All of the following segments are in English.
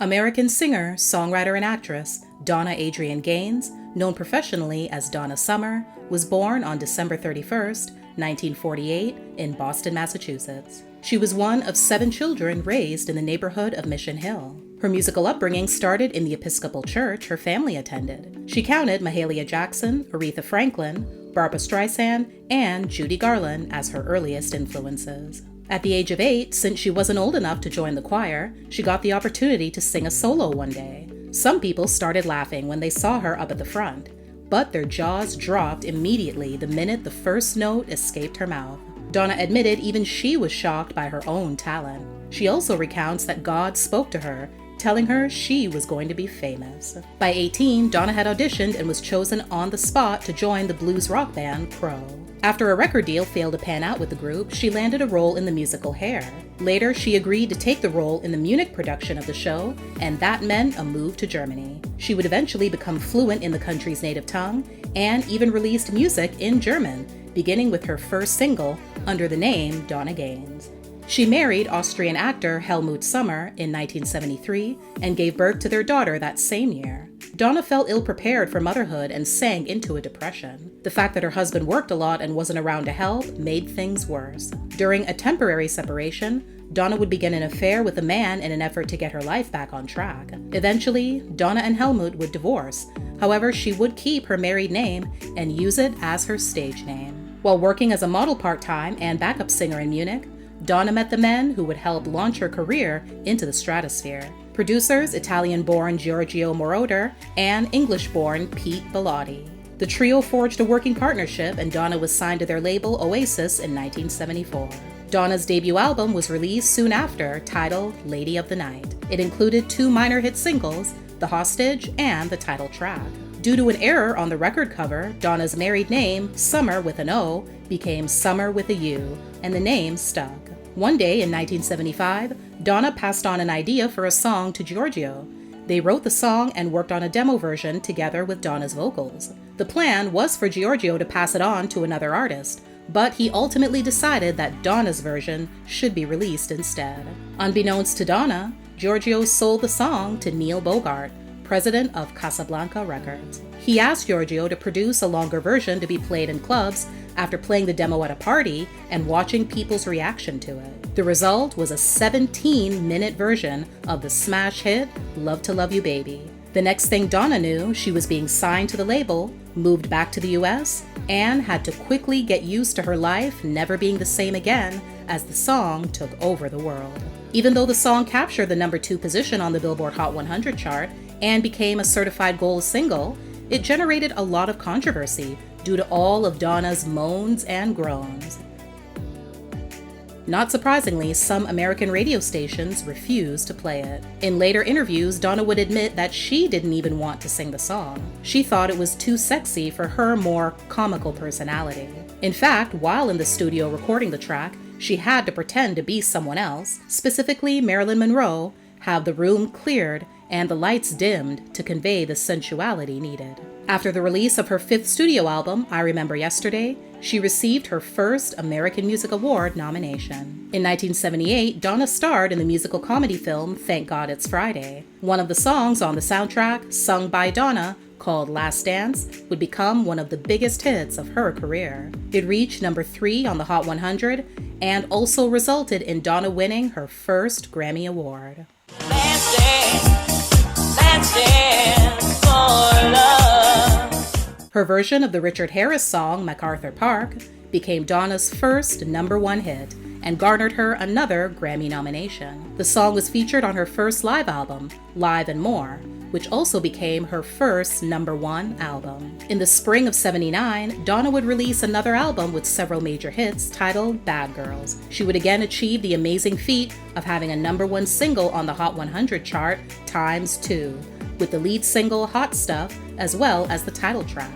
American singer, songwriter, and actress Donna Adrian Gaines, known professionally as Donna Summer, was born on December 31st, 1948, in Boston, Massachusetts. She was one of 7 children raised in the neighborhood of Mission Hill. Her musical upbringing started in the Episcopal church her family attended. She counted Mahalia Jackson, Aretha Franklin, Barbra Streisand, and Judy Garland as her earliest influences. At the age of 8, since she wasn't old enough to join the choir, she got the opportunity to sing a solo one day. Some people started laughing when they saw her up at the front, but their jaws dropped immediately the minute the first note escaped her mouth. Donna admitted even she was shocked by her own talent. She also recounts that God spoke to her, telling her she was going to be famous. By 18, Donna had auditioned and was chosen on the spot to join the blues rock band Crow. After a record deal failed to pan out with the group, she landed a role in the musical Hair. Later, she agreed to take the role in the Munich production of the show, and that meant a move to Germany. She would eventually become fluent in the country's native tongue and even released music in German, beginning with her first single under the name Donna Gaines. She married Austrian actor Helmut Sommer in 1973 and gave birth to their daughter that same year. Donna felt ill-prepared for motherhood and sank into a depression. The fact that her husband worked a lot and wasn't around to help made things worse. During a temporary separation, Donna would begin an affair with a man in an effort to get her life back on track. Eventually, Donna and Helmut would divorce. However, she would keep her married name and use it as her stage name. While working as a model part-time and backup singer in Munich, Donna met the men who would help launch her career into the stratosphere. Producers Italian-born Giorgio Moroder and English-born Pete Bellotti. The trio forged a working partnership and Donna was signed to their label Oasis in 1974. Donna's debut album was released soon after, titled Lady of the Night. It included 2 minor hit singles, The Hostage and the title track. Due to an error on the record cover, Donna's married name, Summer with an O, became Summer with a U, and the name stuck. One day in 1975, Donna passed on an idea for a song to Giorgio. They wrote the song and worked on a demo version together with Donna's vocals. The plan was for Giorgio to pass it on to another artist, but he ultimately decided that Donna's version should be released instead. Unbeknownst to Donna, Giorgio sold the song to Neil Bogart, president of Casablanca Records. He asked Giorgio to produce a longer version to be played in clubs after playing the demo at a party and watching people's reaction to it. The result was a 17-minute version of the smash hit, Love to Love You Baby. The next thing Donna knew, she was being signed to the label, moved back to the US, and had to quickly get used to her life never being the same again as the song took over the world. Even though the song captured the number 2 position on the Billboard Hot 100 chart and became a certified gold single, it generated a lot of controversy due to all of Donna's moans and groans. Not surprisingly, some American radio stations refused to play it. In later interviews, Donna would admit that she didn't even want to sing the song. She thought it was too sexy for her more comical personality. In fact, while in the studio recording the track, she had to pretend to be someone else, specifically Marilyn Monroe, have the room cleared and the lights dimmed to convey the sensuality needed. After the release of her 5th studio album, I Remember Yesterday, she received her first American Music Award nomination. In 1978, Donna starred in the musical comedy film Thank God It's Friday. One of the songs on the soundtrack, sung by Donna, called Last Dance, would become one of the biggest hits of her career. It reached number 3 on the Hot 100 and also resulted in Donna winning her first Grammy Award. Last dance for love. Her version of the Richard Harris song MacArthur Park became Donna's first #1 hit and garnered her another Grammy nomination. The song was featured on her first live album, Live and More, which also became her first #1 album. In the spring of '79, Donna would release another album with several major hits titled Bad Girls. She would again achieve the amazing feat of having a #1 single on the Hot 100 chart ×2, with the lead single Hot Stuff as well as the title track,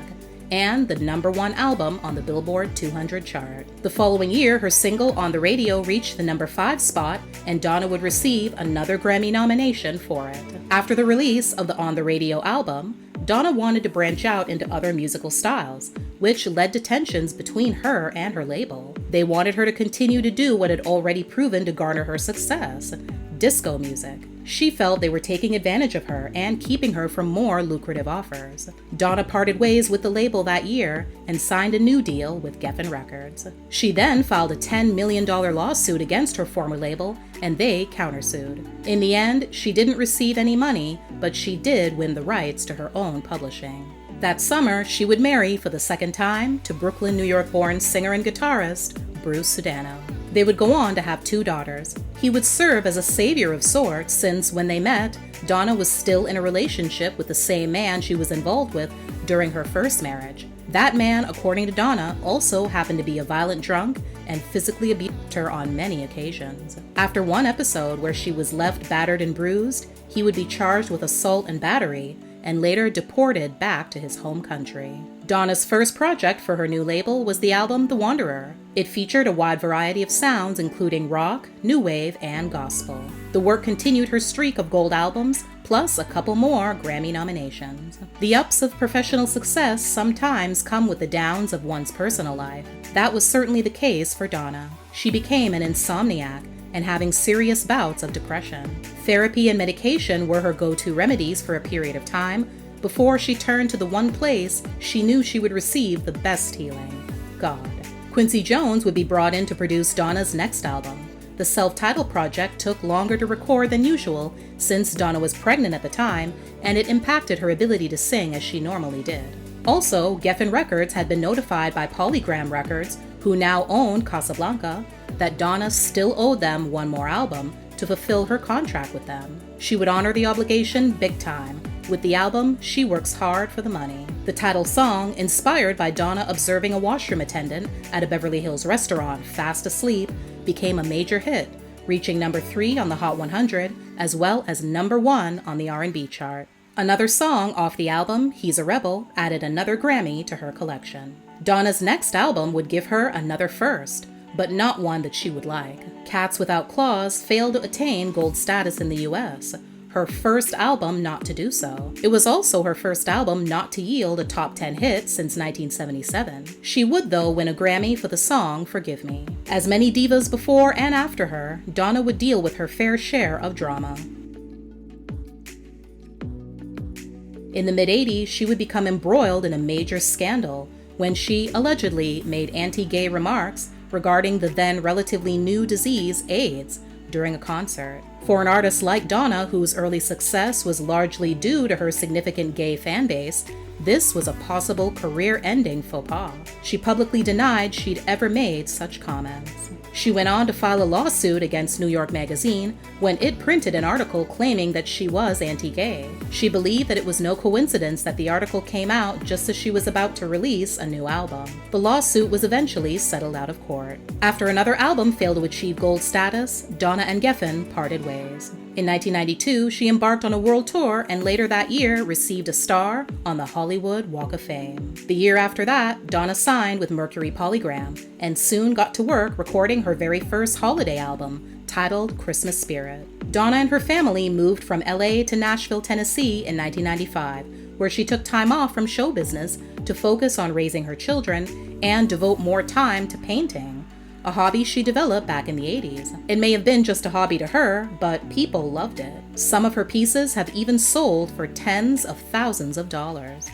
and the #1 album on the Billboard 200 chart. The following year, her single On the Radio reached the #5 spot, and Donna would receive another Grammy nomination for it. After the release of the On the Radio album, Donna wanted to branch out into other musical styles, which led to tensions between her and her label. They wanted her to continue to do what had already proven to garner her success, disco music. She felt they were taking advantage of her and keeping her from more lucrative offers. Donna parted ways with the label that year and signed a new deal with Geffen Records. She then filed a $10 million lawsuit against her former label, and they countersued. In the end, she didn't receive any money, but she did win the rights to her own publishing. That summer, she would marry for the second time to Brooklyn, New York-born singer and guitarist Bruce Sudano. They would go on to have 2 daughters. He would serve as a savior of sorts since when they met, Donna was still in a relationship with the same man she was involved with during her first marriage. That man, according to Donna, also happened to be a violent drunk and physically abused her on many occasions. After one episode where she was left battered and bruised, he would be charged with assault and battery and later deported back to his home country. Donna's first project for her new label was the album The Wanderer. It featured a wide variety of sounds including rock, new wave, and gospel. The work continued her streak of gold albums, plus a couple more Grammy nominations. The ups of professional success sometimes come with the downs of one's personal life. That was certainly the case for Donna. She became an insomniac and having serious bouts of depression. Therapy and medication were her go-to remedies for a period of time before she turned to the one place she knew she would receive the best healing: God. Quincy Jones would be brought in to produce Donna's next album. The self-titled project took longer to record than usual since Donna was pregnant at the time, and it impacted her ability to sing as she normally did. Also, Geffen Records had been notified by Polygram Records, who now owned Casablanca, that Donna still owed them one more album to fulfill her contract with them. She would honor the obligation big time. With the album, she works hard for the money. The title song, inspired by Donna observing a washroom attendant at a Beverly Hills restaurant fast asleep, became a major hit, reaching number 3 on the Hot 100, as well as number 1 on the R&B chart. Another song off the album, He's a Rebel, added another Grammy to her collection. Donna's next album would give her another first, but not one that she would like. Cats Without Claws failed to attain gold status in the US, her first album not to do so. It was also her first album not to yield a top 10 hit since 1977. She would, though, win a Grammy for the song Forgive Me. As many divas before and after her, Donna would deal with her fair share of drama. In the mid-'80s, she would become embroiled in a major scandal when she allegedly made anti-gay remarks regarding the then relatively new disease AIDS during a concert. For an artist like Donna, whose early success was largely due to her significant gay fan base, this was a possible career-ending faux pas. She publicly denied she'd ever made such comments. She went on to file a lawsuit against New York Magazine when it printed an article claiming that she was anti-gay. She believed that it was no coincidence that the article came out just as she was about to release a new album. The lawsuit was eventually settled out of court. After another album failed to achieve gold status, Donna and Geffen parted ways. In 1992, she embarked on a world tour and later that year received a star on the Hollywood Walk of Fame. The year after that, Donna signed with Mercury Polygram and soon got to work recording her very first holiday album, titled Christmas Spirit. Donna and her family moved from LA to Nashville, Tennessee in 1995, where she took time off from show business to focus on raising her children and devote more time to painting, a hobby she developed back in the 80s. It may have been just a hobby to her, but people loved it. Some of her pieces have even sold for tens of thousands of dollars.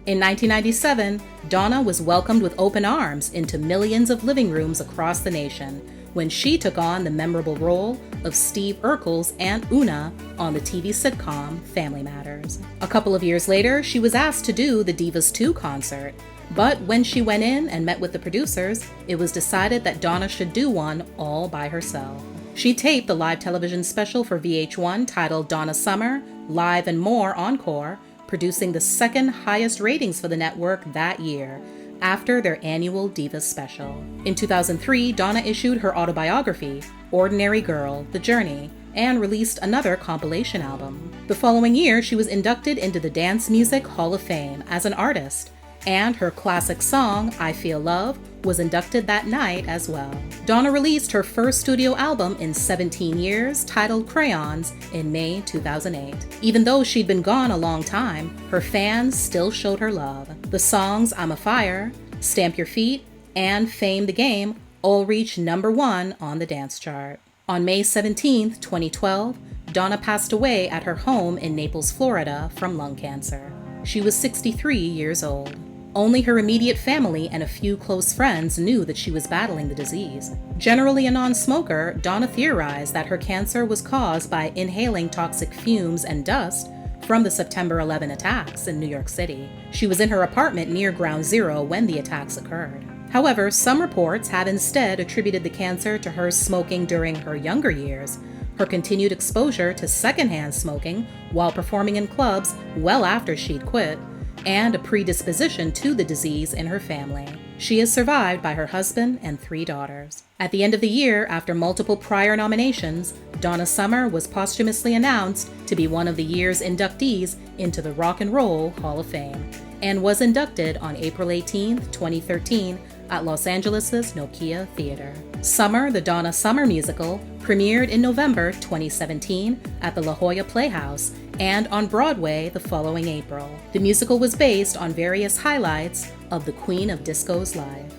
In 1997, Donna was welcomed with open arms into millions of living rooms across the nation when she took on the memorable role of Steve Urkel's Aunt Una on the TV sitcom Family Matters. A couple of years later, she was asked to do the Divas 2 concert, but when she went in and met with the producers, it was decided that Donna should do one all by herself. She taped the live television special for VH1 titled Donna Summer, Live and More Encore, producing the second highest ratings for the network that year, after their annual Divas special. In 2003, Donna issued her autobiography, Ordinary Girl: The Journey, and released another compilation album. The following year, she was inducted into the Dance Music Hall of Fame as an artist, and her classic song, I Feel Love, was inducted that night as well. Donna released her first studio album in 17 years, titled Crayons, in May 2008. Even though she'd been gone a long time, her fans still showed her love. The songs I'm a Fire, Stamp Your Feet, and Fame the Game all reached number 1 on the dance chart. On May 17, 2012, Donna passed away at her home in Naples, Florida, from lung cancer. She was 63 years old. Only her immediate family and a few close friends knew that she was battling the disease. Generally a non-smoker, Donna theorized that her cancer was caused by inhaling toxic fumes and dust from the September 11 attacks in New York City. She was in her apartment near Ground Zero when the attacks occurred. However, some reports have instead attributed the cancer to her smoking during her younger years, her continued exposure to secondhand smoking while performing in clubs well after she'd quit, and a predisposition to the disease in her family. She is survived by her husband and 3 daughters. At the end of the year, after multiple prior nominations, Donna Summer was posthumously announced to be one of the year's inductees into the Rock and Roll Hall of Fame, and was inducted on April 18, 2013, at Los Angeles' Nokia Theater. Summer, the Donna Summer musical, premiered in November 2017 at the La Jolla Playhouse and on Broadway the following April. The musical was based on various highlights of the Queen of Disco's life.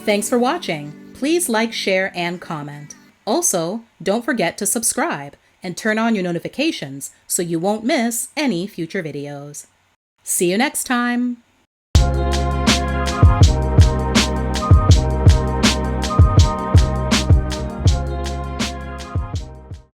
Thanks for watching. Please like, share, and comment. Also, don't forget to subscribe and turn on your notifications so you won't miss any future videos. See you next time!